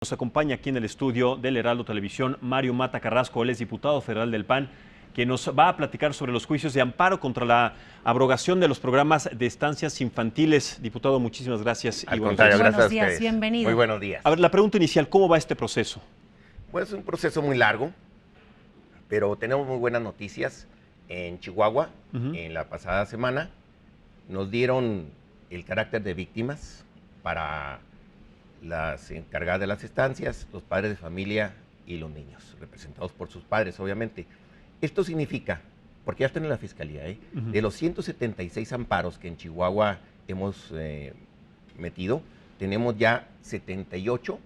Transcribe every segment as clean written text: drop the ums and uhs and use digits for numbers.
Nos acompaña aquí en el estudio del Heraldo Televisión Mario Mata Carrasco, él es diputado federal del PAN, que nos va a platicar sobre los juicios de amparo contra la abrogación de los programas de estancias infantiles. Diputado, muchísimas gracias. Al contrario, gracias a ustedes. Buenos días, bienvenido. Muy buenos días. A ver, la pregunta inicial, ¿cómo va este proceso? Bueno, es un proceso muy largo, pero tenemos muy buenas noticias. En Chihuahua, en la pasada semana, nos dieron el carácter de víctimas para las encargadas de las estancias, los padres de familia y los niños, representados por sus padres, obviamente. Esto significa, porque ya están en la fiscalía, de los 176 amparos que en Chihuahua hemos metido, tenemos ya 78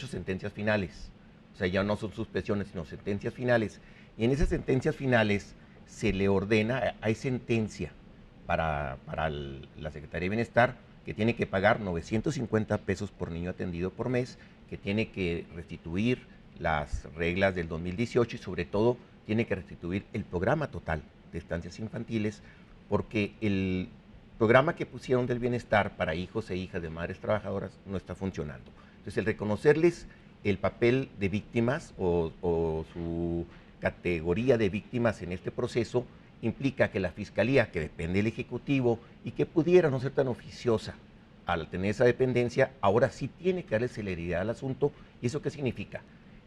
sentencias finales. O sea, ya no son suspensiones, sino sentencias finales. Y en esas sentencias finales se le ordena, hay sentencia para la Secretaría de Bienestar, que tiene que pagar 950 pesos por niño atendido por mes, que tiene que restituir las reglas del 2018 y sobre todo tiene que restituir el programa total de estancias infantiles, porque el programa que pusieron del bienestar para hijos e hijas de madres trabajadoras no está funcionando. Entonces, el reconocerles el papel de víctimas o su categoría de víctimas en este proceso implica que la Fiscalía, que depende del Ejecutivo y que pudiera no ser tan oficiosa al tener esa dependencia, ahora sí tiene que darle celeridad al asunto. ¿Y eso qué significa?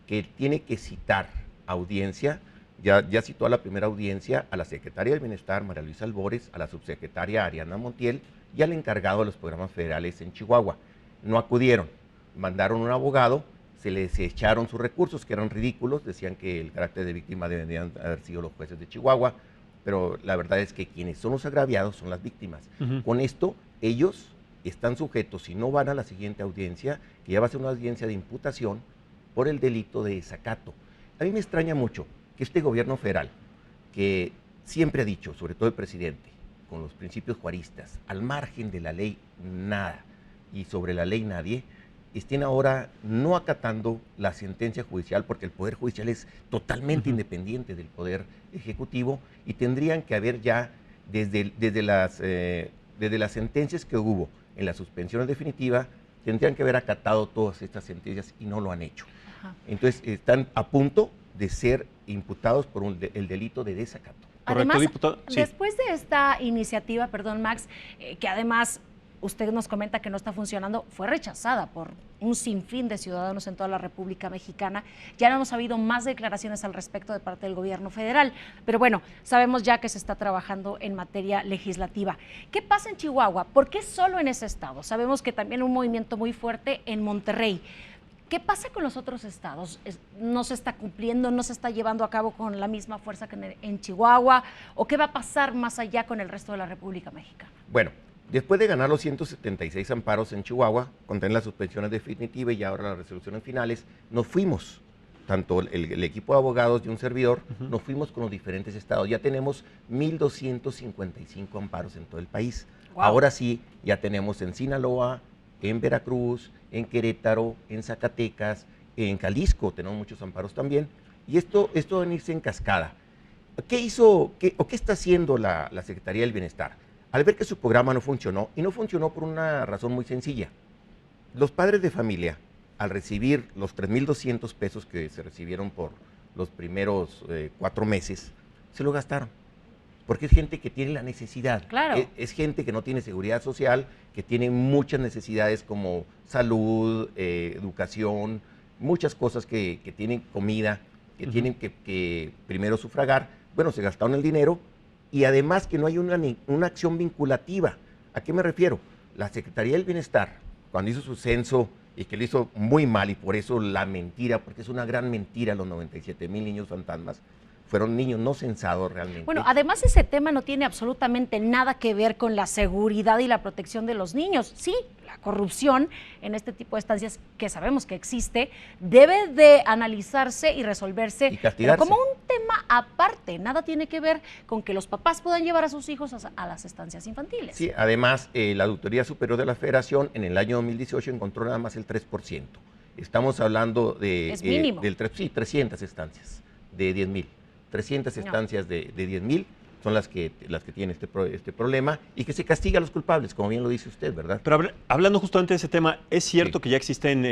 Que tiene que citar audiencia, ya citó a la primera audiencia a la Secretaria del Bienestar, María Luisa Albores, a la subsecretaria Ariana Montiel y al encargado de los programas federales en Chihuahua. No acudieron, mandaron un abogado, se les echaron sus recursos, que eran ridículos, decían que el carácter de víctima deberían haber sido los jueces de Chihuahua, pero la verdad es que quienes son los agraviados son las víctimas. Con esto, ellos están sujetos, si no van a la siguiente audiencia, que ya va a ser una audiencia de imputación por el delito de desacato. A mí me extraña mucho que este gobierno federal, que siempre ha dicho, sobre todo el presidente, con los principios juaristas, al margen de la ley nada y sobre la ley nadie, estén ahora no acatando la sentencia judicial, porque el Poder Judicial es totalmente independiente del Poder Ejecutivo, y tendrían que haber ya, desde las sentencias que hubo en la suspensión definitiva, tendrían que haber acatado todas estas sentencias y no lo han hecho. Entonces, están a punto de ser imputados por el delito de desacato. Además, Correcto, diputado. Sí. después de esta iniciativa, perdón, Max, que además usted nos comenta que no está funcionando, fue rechazada por un sinfín de ciudadanos en toda la República Mexicana. Ya no hemos habido más declaraciones al respecto de parte del gobierno federal, pero bueno, sabemos ya que se está trabajando en materia legislativa. ¿Qué pasa en Chihuahua? ¿Por qué solo en ese estado? Sabemos que también un movimiento muy fuerte en Monterrey. ¿Qué pasa con los otros estados? ¿No se está cumpliendo, no se está llevando a cabo con la misma fuerza que en Chihuahua? ¿O qué va a pasar más allá con el resto de la República Mexicana? Bueno, después de ganar los 176 amparos en Chihuahua, contra las suspensiones definitivas y ahora las resoluciones finales, nos fuimos, tanto el equipo de abogados y un servidor, nos fuimos con los diferentes estados. Ya tenemos 1,255 amparos en todo el país. Wow. Ahora sí, ya tenemos en Sinaloa, en Veracruz, en Querétaro, en Zacatecas, en Jalisco tenemos muchos amparos también. Y esto va a venirse en cascada. ¿Qué está haciendo la Secretaría del Bienestar? Al ver que su programa no funcionó, y no funcionó por una razón muy sencilla. Los padres de familia, al recibir los 3,200 pesos que se recibieron por los primeros 4 meses, se lo gastaron. Porque es gente que tiene la necesidad. Claro. Es gente que no tiene seguridad social, que tiene muchas necesidades como salud, educación, muchas cosas que tienen comida, que tienen que primero sufragar. Bueno, se gastaron el dinero. Y además que no hay una acción vinculativa. ¿A qué me refiero? La Secretaría del Bienestar, cuando hizo su censo, y que lo hizo muy mal, y por eso la mentira, porque es una gran mentira, los 97,000 niños fantasmas, fueron niños no censados realmente. Bueno, además ese tema no tiene absolutamente nada que ver con la seguridad y la protección de los niños. Sí, la corrupción en este tipo de estancias que sabemos que existe debe de analizarse y resolverse, y castigarse, pero como un tema aparte. Nada tiene que ver con que los papás puedan llevar a sus hijos a las estancias infantiles. Sí, además la Auditoría Superior de la Federación en el año 2018 encontró nada más el 3%. Estamos hablando de... Es mínimo. 300 estancias de 10,000. 300 estancias de 10,000 son las que tienen este problema y que se castiga a los culpables, como bien lo dice usted, ¿verdad? Pero hablando justamente de ese tema, ¿es cierto que ya existen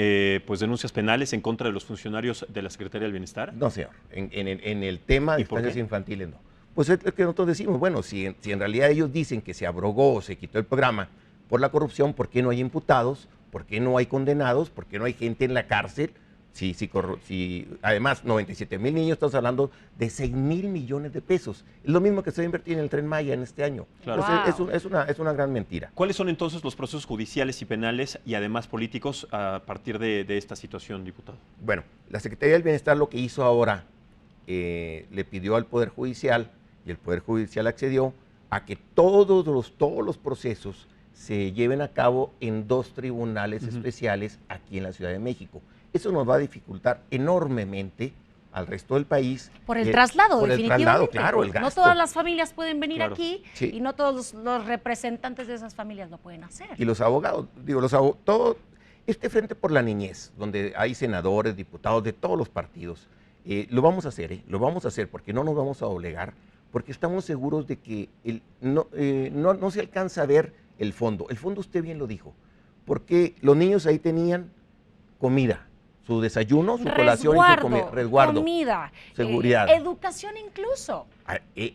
pues denuncias penales en contra de los funcionarios de la Secretaría del Bienestar? No, señor. En el tema de estancias infantiles, no. Pues es lo que nosotros decimos, bueno, si en realidad ellos dicen que se abrogó o se quitó el programa por la corrupción, ¿por qué no hay imputados? ¿Por qué no hay condenados? ¿Por qué no hay gente en la cárcel? Si además 97,000 niños, estamos hablando de 6,000 millones de pesos. Es lo mismo que se va a invertir en el Tren Maya en este año. Claro. Entonces, es una gran mentira. ¿Cuáles son entonces los procesos judiciales y penales y además políticos a partir de esta situación, diputado? Bueno, la Secretaría del Bienestar lo que hizo ahora, le pidió al Poder Judicial, y el Poder Judicial accedió a que todos los procesos se lleven a cabo en 2 tribunales especiales aquí en la Ciudad de México. Eso nos va a dificultar enormemente al resto del país. Por el traslado, por definitivamente. El traslado, claro, el gasto. No todas las familias pueden venir aquí sí. y no todos los representantes de esas familias lo pueden hacer. Y los abogados, todo este Frente por la Niñez, donde hay senadores, diputados de todos los partidos, lo vamos a hacer, porque no nos vamos a doblegar, porque estamos seguros de que no se alcanza a ver el fondo. El fondo usted bien lo dijo, porque los niños ahí tenían comida, su desayuno, su colación y su resguardo, comida, seguridad, educación incluso.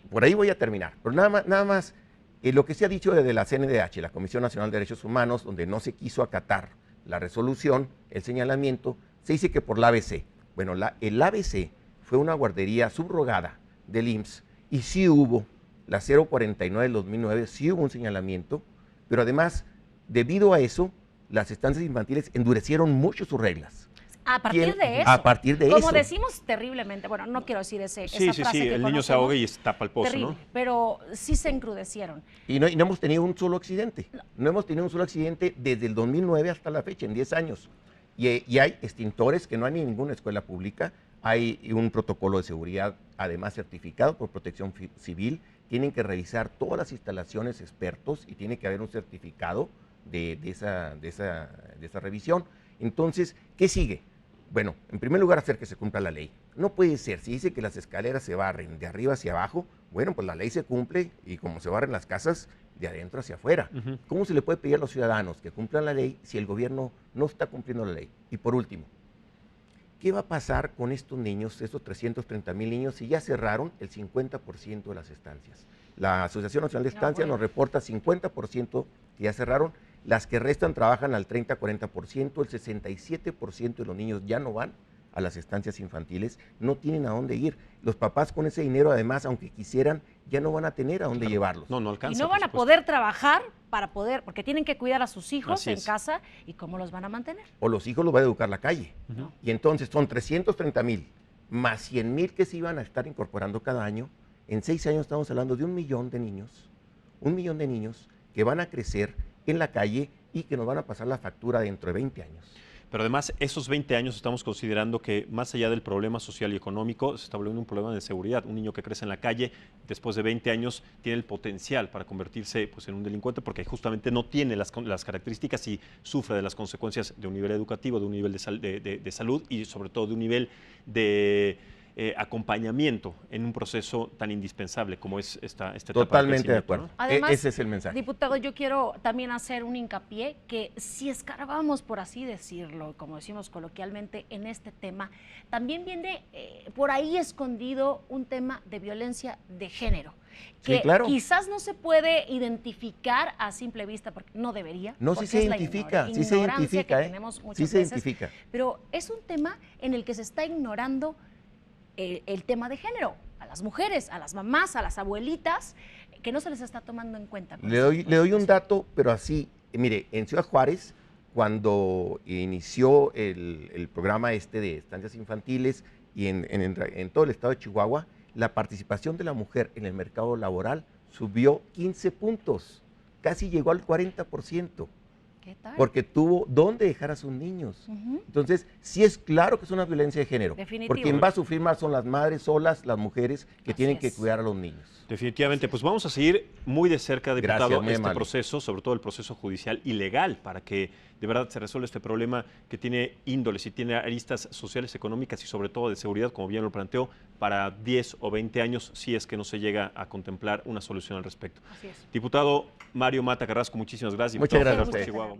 Por ahí voy a terminar, pero nada más lo que se ha dicho desde la CNDH, la Comisión Nacional de Derechos Humanos, donde no se quiso acatar la resolución, el señalamiento, se dice que por la ABC. Bueno, el ABC fue una guardería subrogada del IMSS y sí hubo, la 049 del 2009, sí hubo un señalamiento, pero además, debido a eso, las estancias infantiles endurecieron mucho sus reglas. A partir de eso. A partir de eso. Como decimos terriblemente, bueno, no quiero decir esa frase que el niño se ahoga y tapa el pozo, terrible, ¿no? Pero sí se encrudecieron. Y no hemos tenido un solo accidente. No hemos tenido un solo accidente desde el 2009 hasta la fecha, en 10 años. Y hay extintores que no hay en ninguna escuela pública. Hay un protocolo de seguridad, además certificado por Protección Civil. Tienen que revisar todas las instalaciones expertos y tiene que haber un certificado de esa revisión. Entonces, ¿qué sigue? Bueno, en primer lugar, hacer que se cumpla la ley. No puede ser, si dice que las escaleras se barren de arriba hacia abajo, bueno, pues la ley se cumple y como se barren las casas, de adentro hacia afuera. ¿Cómo se le puede pedir a los ciudadanos que cumplan la ley si el gobierno no está cumpliendo la ley? Y por último, ¿qué va a pasar con estos niños, estos 330,000 niños, si ya cerraron el 50% de las estancias? La Asociación Nacional de Estancias nos reporta 50% que ya cerraron. Las que restan trabajan al 30-40%, el 67% de los niños ya no van a las estancias infantiles, no tienen a dónde ir. Los papás con ese dinero, además, aunque quisieran, ya no van a tener a dónde llevarlos. No alcanza. Y no van a poder trabajar porque tienen que cuidar a sus hijos en casa, ¿y cómo los van a mantener? O los hijos los va a educar la calle. Y entonces son 330,000 más 100,000 que se iban a estar incorporando cada año. En 6 años estamos hablando de 1,000,000 de niños que van a crecer en la calle y que nos van a pasar la factura dentro de 20 años. Pero además, esos 20 años estamos considerando que más allá del problema social y económico, se está volviendo un problema de seguridad. Un niño que crece en la calle, después de 20 años, tiene el potencial para convertirse en un delincuente porque justamente no tiene las características y sufre de las consecuencias de un nivel educativo, de un nivel de salud y sobre todo de un nivel de acompañamiento en un proceso tan indispensable como es esta etapa. Totalmente de acuerdo. ¿No? Además, ese es el mensaje. Diputado, yo quiero también hacer un hincapié que si escarbamos, por así decirlo, como decimos coloquialmente, en este tema, también viene por ahí escondido un tema de violencia de género. Que sí, claro. Quizás no se puede identificar a simple vista, porque no debería. No, sí se identifica, sí se identifica, sí se identifica. Pero es un tema en el que se está ignorando el tema de género, a las mujeres, a las mamás, a las abuelitas, que no se les está tomando en cuenta. Le doy un dato, pero así, mire, en Ciudad Juárez, cuando inició el programa de estancias infantiles y en todo el estado de Chihuahua, la participación de la mujer en el mercado laboral subió 15 puntos, casi llegó al 40%. ¿Qué tal? Porque tuvo dónde dejar a sus niños. Entonces, sí es claro que es una violencia de género. Definitivo. Porque quien va a sufrir más son las madres solas, las mujeres que tienen que cuidar a los niños. Definitivamente, pues vamos a seguir muy de cerca, diputado, Gracias, muy este amable. proceso, sobre todo el proceso judicial y legal, para que de verdad se resuelve este problema que tiene índoles y tiene aristas sociales, económicas y sobre todo de seguridad, como bien lo planteó, para 10 o 20 años si es que no se llega a contemplar una solución al respecto. Así es. Diputado Mario Mata Carrasco, muchísimas gracias. Muchas Diputado gracias a federal por usted. Chihuahua.